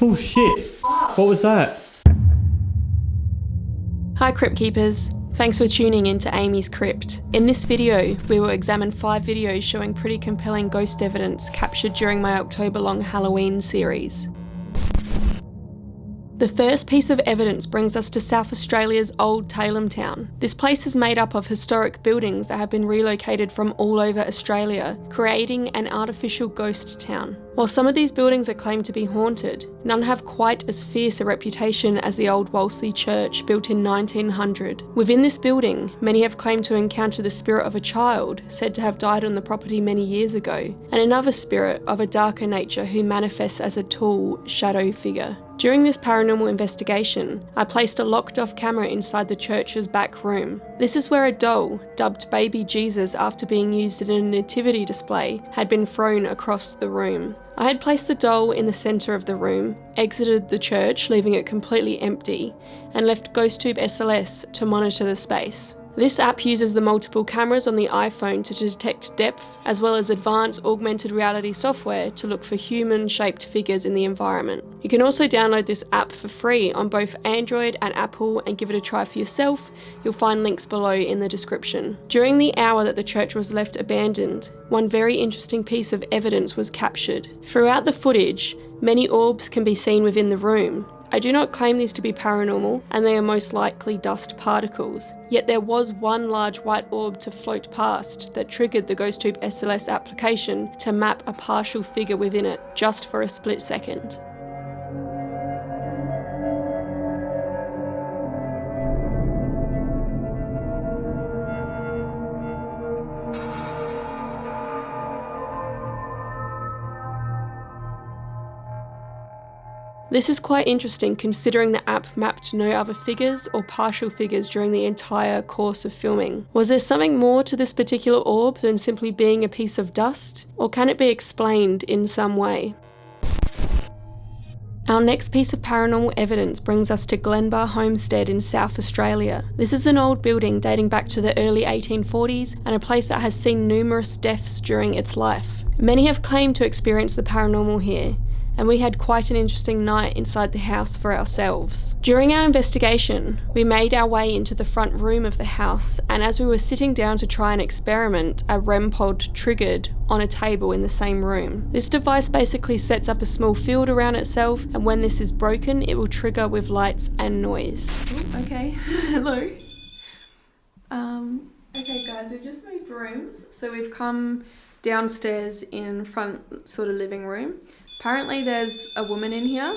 Oh shit! What was that? Hi Crypt Keepers, thanks for tuning in to AmysCrypt. In this video, we will examine 5 videos showing pretty compelling ghost evidence captured during my October-long Halloween series. The first piece of evidence brings us to South Australia's Old Tailem Town. This place is made up of historic buildings that have been relocated from all over Australia, creating an artificial ghost town. While some of these buildings are claimed to be haunted, none have quite as fierce a reputation as the old Walsey Church built in 1900. Within this building, many have claimed to encounter the spirit of a child said to have died on the property many years ago, and another spirit of a darker nature who manifests as a tall, shadow figure. During this paranormal investigation, I placed a locked-off camera inside the church's back room. This is where a doll, dubbed Baby Jesus after being used in a nativity display, had been thrown across the room. I had placed the doll in the centre of the room, exited the church leaving it completely empty, and left GhostTube SLS to monitor the space. This app uses the multiple cameras on the iPhone to detect depth, as well as advanced augmented reality software to look for human-shaped figures in the environment. You can also download this app for free on both Android and Apple and give it a try for yourself. You'll find links below in the description. During the hour that the church was left abandoned, one very interesting piece of evidence was captured. Throughout the footage, many orbs can be seen within the room. I do not claim these to be paranormal, and they are most likely dust particles. Yet there was one large white orb to float past that triggered the GhostTube SLS application to map a partial figure within it, just for a split second. This is quite interesting considering the app mapped no other figures or partial figures during the entire course of filming. Was there something more to this particular orb than simply being a piece of dust? Or can it be explained in some way? Our next piece of paranormal evidence brings us to Glenbar Homestead in South Australia. This is an old building dating back to the early 1840s and a place that has seen numerous deaths during its life. Many have claimed to experience the paranormal here, and we had quite an interesting night inside the house for ourselves. During our investigation, we made our way into the front room of the house, and as we were sitting down to try an experiment, a REM pod triggered on a table in the same room. This device basically sets up a small field around itself, and when this is broken, it will trigger with lights and noise. Ooh, okay, hello. Okay guys, we've just moved rooms, so we've come downstairs in front sort of living room. Apparently there's a woman in here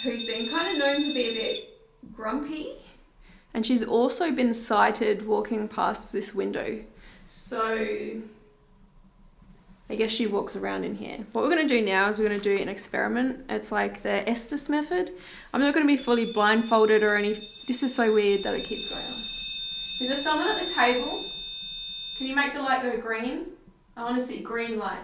who's been kind of known to be a bit grumpy, and she's also been sighted walking past this window. So I guess she walks around in here. What we're going to do now is we're going to do an experiment. It's like the Estes method. I'm not going to be fully blindfolded or any... This is so weird that it keeps going on. Is there someone at the table? Can you make the light go green? I want to see green light.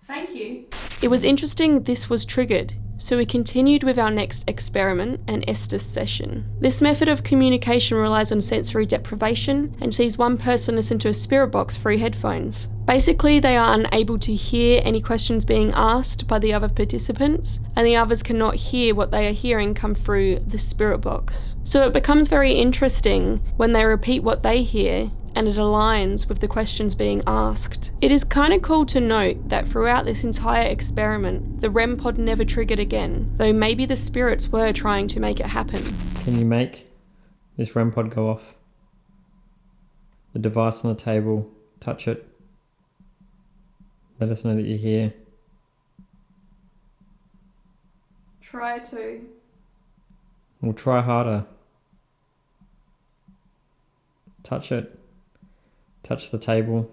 Thank you. It was interesting this was triggered, so we continued with our next experiment, an Estes session. This method of communication relies on sensory deprivation and sees one person listen to a spirit box through headphones. Basically, they are unable to hear any questions being asked by the other participants, and the others cannot hear what they are hearing come through the spirit box. So it becomes very interesting when they repeat what they hear, and it aligns with the questions being asked. It is kind of cool to note that throughout this entire experiment, the REM pod never triggered again, though maybe the spirits were trying to make it happen. Can you make this REM pod go off? The device on the table, touch it. Let us know that you're here. Try to. We'll try harder. Touch it. Touch the table.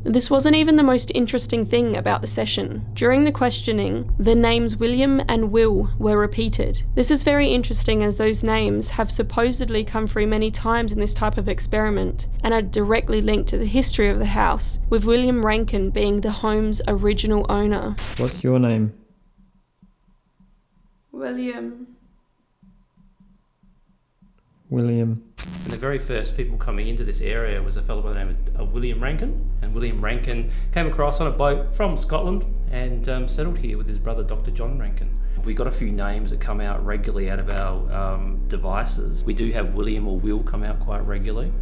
This wasn't even the most interesting thing about the session. During the questioning, the names William and Will were repeated. This is very interesting as those names have supposedly come through many times in this type of experiment and are directly linked to the history of the house, with William Rankin being the home's original owner. What's your name? William. William. And the very first people coming into this area was a fellow by the name of William Rankin. And William Rankin came across on a boat from Scotland and settled here with his brother, Dr. John Rankin. We got a few names that come out regularly out of our devices. We do have William or Will come out quite regularly.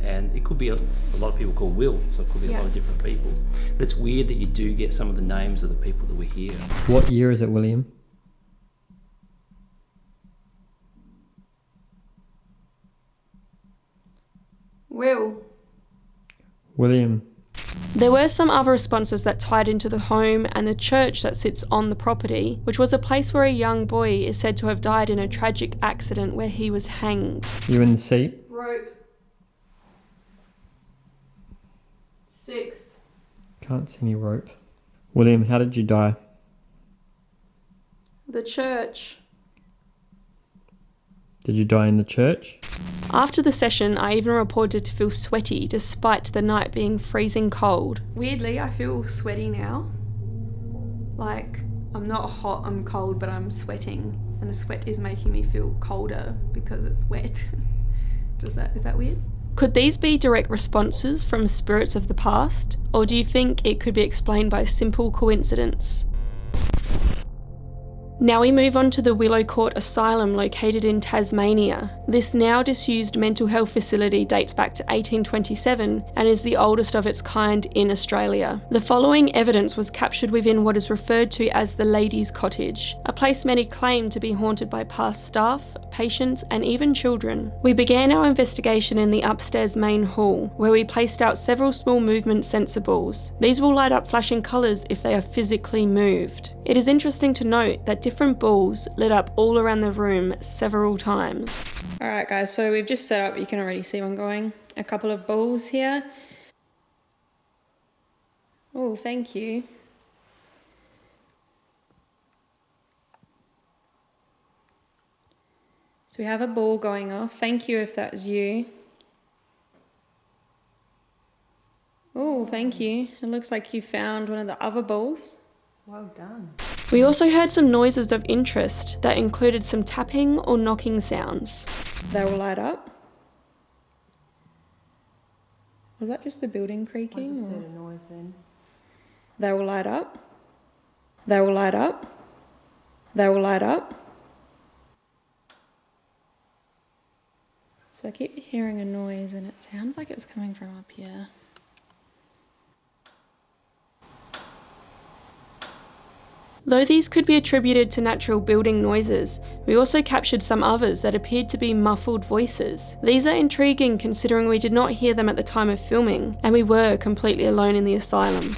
And it could be a lot of people call Will, so it could be a lot of different people. But it's weird that you do get some of the names of the people that we hear. What year is it, William? Will. William. There were some other responses that tied into the home and the church that sits on the property, which was a place where a young boy is said to have died in a tragic accident where he was hanged. You in the seat? Rope. 6. Can't see any rope. William, how did you die? The church. Did you die in the church? After the session, I even reported to feel sweaty despite the night being freezing cold. Weirdly, I feel sweaty now. Like, I'm not hot, I'm cold, but I'm sweating. And the sweat is making me feel colder because it's wet. Is that weird? Could these be direct responses from spirits of the past? Or do you think it could be explained by simple coincidence? Now we move on to the Willow Court Asylum located in Tasmania. This now disused mental health facility dates back to 1827 and is the oldest of its kind in Australia. The following evidence was captured within what is referred to as the Ladies' Cottage, a place many claim to be haunted by past staff, patients and even children. We began our investigation in the upstairs main hall, where we placed out several small movement sensor balls. These will light up flashing colours if they are physically moved. It is interesting to note that different balls lit up all around the room several times. Alright guys, so we've just set up, you can already see one going, a couple of balls here. Oh, thank you. So we have a ball going off. Thank you if that's you. Oh, thank you. It looks like you found one of the other balls. Well done. We also heard some noises of interest that included some tapping or knocking sounds. They will light up. Was that just the building creaking? I just heard a noise then. They will light up. They will light up. They will light up. So I keep hearing a noise and it sounds like it's coming from up here. Though these could be attributed to natural building noises, we also captured some others that appeared to be muffled voices. These are intriguing considering we did not hear them at the time of filming, and we were completely alone in the asylum.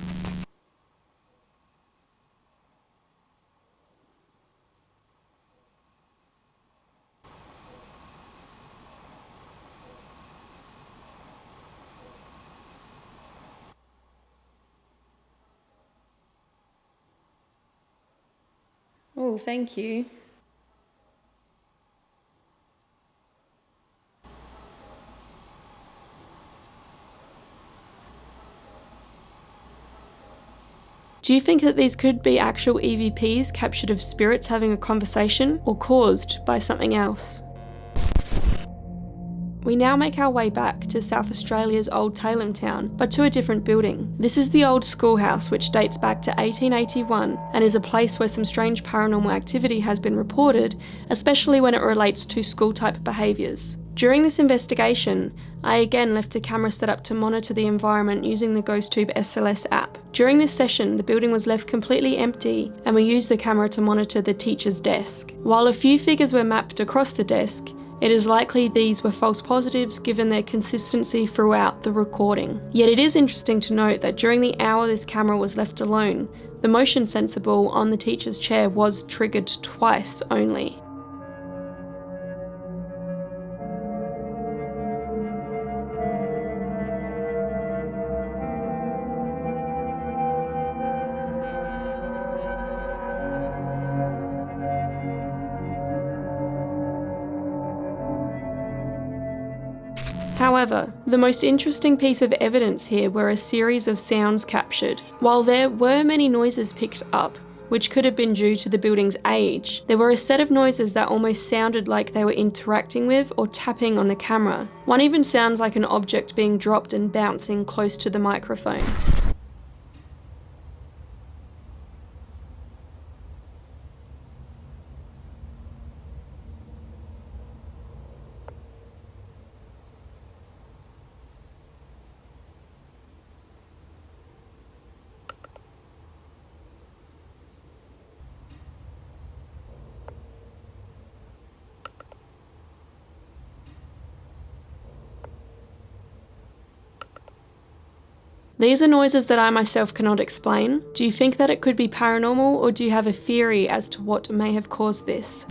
Oh, thank you. Do you think that these could be actual EVPs captured of spirits having a conversation or caused by something else? We now make our way back to South Australia's old Tailem town, but to a different building. This is the old schoolhouse, which dates back to 1881 and is a place where some strange paranormal activity has been reported, especially when it relates to school-type behaviours. During this investigation, I again left a camera set up to monitor the environment using the GhostTube SLS app. During this session, the building was left completely empty and we used the camera to monitor the teacher's desk. While a few figures were mapped across the desk, it is likely these were false positives given their consistency throughout the recording. Yet it is interesting to note that during the hour this camera was left alone, the motion sensor ball on the teacher's chair was triggered twice only. However, the most interesting piece of evidence here were a series of sounds captured. While there were many noises picked up, which could have been due to the building's age, there were a set of noises that almost sounded like they were interacting with or tapping on the camera. One even sounds like an object being dropped and bouncing close to the microphone. These are noises that I myself cannot explain. Do you think that it could be paranormal, or do you have a theory as to what may have caused this?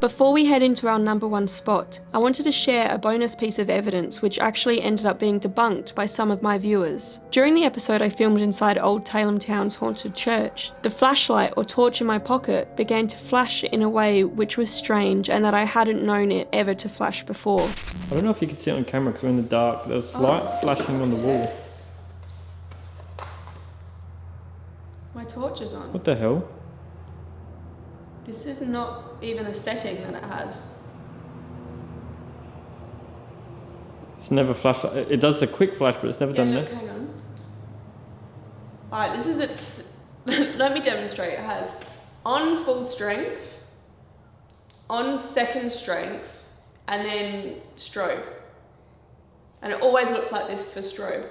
Before we head into our number one spot, I wanted to share a bonus piece of evidence which actually ended up being debunked by some of my viewers. During the episode I filmed inside Old Talem Town's haunted church, the flashlight or torch in my pocket began to flash in a way which was strange and that I hadn't known it ever to flash before. I don't know if you can see it on camera because we're in the dark. There's light flashing on the wall. My torch is on. What the hell? This is not even a setting that it has. It's never flashed. It does a quick flash, but it's never done look, that. hang on. Alright, this is its... Let me demonstrate. It has on full strength, on second strength, and then strobe. And it always looks like this for strobe.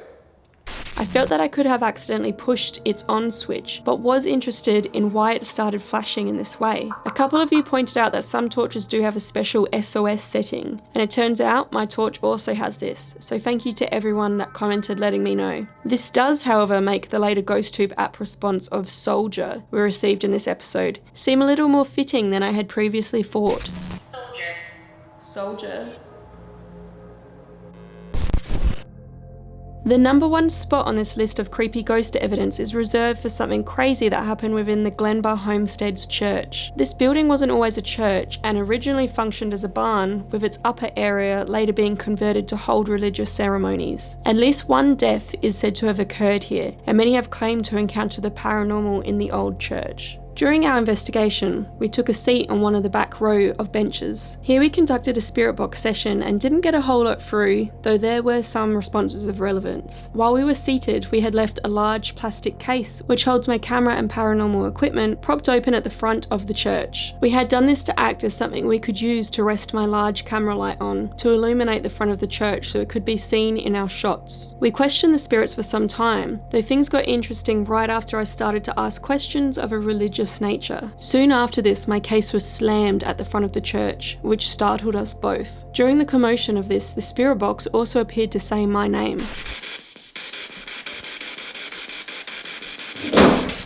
I felt that I could have accidentally pushed its on switch, but was interested in why it started flashing in this way. A couple of you pointed out that some torches do have a special SOS setting, and it turns out my torch also has this, so thank you to everyone that commented letting me know. This does, however, make the later GhostTube app response of Soldier we received in this episode seem a little more fitting than I had previously thought. Soldier. The number one spot on this list of creepy ghost evidence is reserved for something crazy that happened within the Glenbar Homestead's church. This building wasn't always a church and originally functioned as a barn, with its upper area later being converted to hold religious ceremonies. At least one death is said to have occurred here, and many have claimed to encounter the paranormal in the old church. During our investigation, we took a seat on one of the back row of benches. Here we conducted a spirit box session and didn't get a whole lot through, though there were some responses of relevance. While we were seated, we had left a large plastic case, which holds my camera and paranormal equipment, propped open at the front of the church. We had done this to act as something we could use to rest my large camera light on, to illuminate the front of the church so it could be seen in our shots. We questioned the spirits for some time, though things got interesting right after I started to ask questions of a religious nature. Soon after this, my case was slammed at the front of the church, which startled us both. During the commotion of this, the spirit box also appeared to say my name.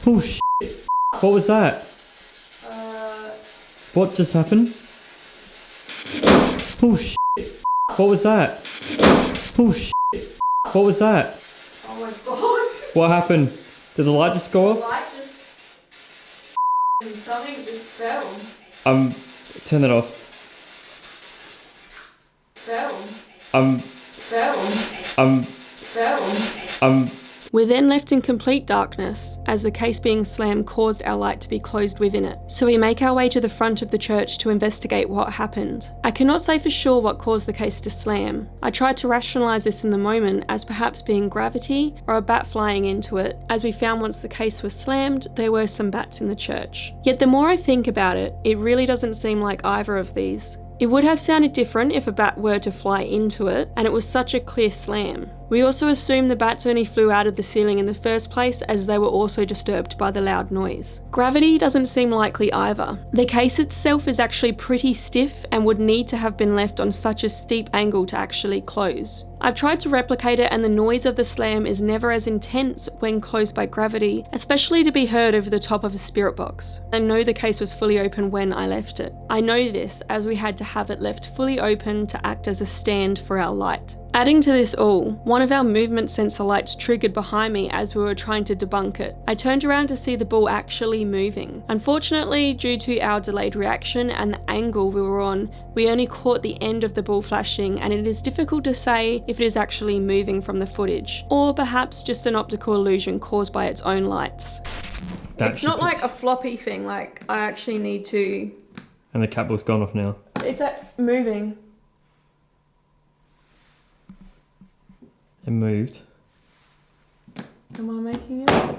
Oh shit! What was that? What just happened? Oh shit! What was that? Oh shit! What was that? Oh my god! What happened? Did the light just go off? The light just... something just fell. Turn it off. Fell. We're then left in complete darkness, as the case being slammed caused our light to be closed within it. So we make our way to the front of the church to investigate what happened. I cannot say for sure what caused the case to slam. I tried to rationalise this in the moment as perhaps being gravity or a bat flying into it, as we found once the case was slammed, there were some bats in the church. Yet the more I think about it, it really doesn't seem like either of these. It would have sounded different if a bat were to fly into it, and it was such a clear slam. We also assume the bats only flew out of the ceiling in the first place, as they were also disturbed by the loud noise. Gravity doesn't seem likely either. The case itself is actually pretty stiff and would need to have been left on such a steep angle to actually close. I've tried to replicate it, and the noise of the slam is never as intense when closed by gravity, especially to be heard over the top of a spirit box. I know the case was fully open when I left it. I know this as we had to have it left fully open to act as a stand for our light. Adding to this all, one of our movement sensor lights triggered behind me as we were trying to debunk it. I turned around to see the ball actually moving. Unfortunately, due to our delayed reaction and the angle we were on, we only caught the end of the ball flashing, and it is difficult to say if it is actually moving from the footage, or perhaps just an optical illusion caused by its own lights. It's not like a floppy thing, like I actually need to... And the cap was gone off now. It's moving. It moved. Am I making it?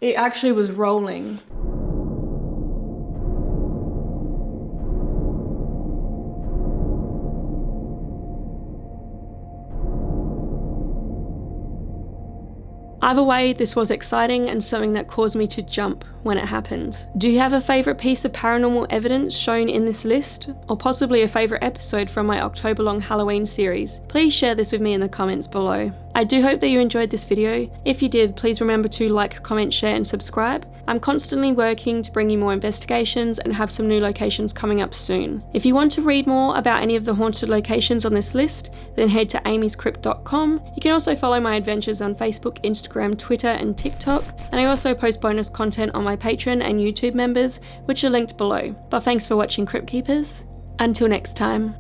It actually was rolling. Either way, this was exciting and something that caused me to jump when it happened. Do you have a favourite piece of paranormal evidence shown in this list? Or possibly a favourite episode from my October-long Halloween series? Please share this with me in the comments below. I do hope that you enjoyed this video. If you did, please remember to like, comment, share and subscribe. I'm constantly working to bring you more investigations and have some new locations coming up soon. If you want to read more about any of the haunted locations on this list, then head to AmysCrypt.com. You can also follow my adventures on Facebook, Instagram, Twitter and TikTok, and I also post bonus content on my Patreon and YouTube members, which are linked below. But thanks for watching, Crypt Keepers. Until next time.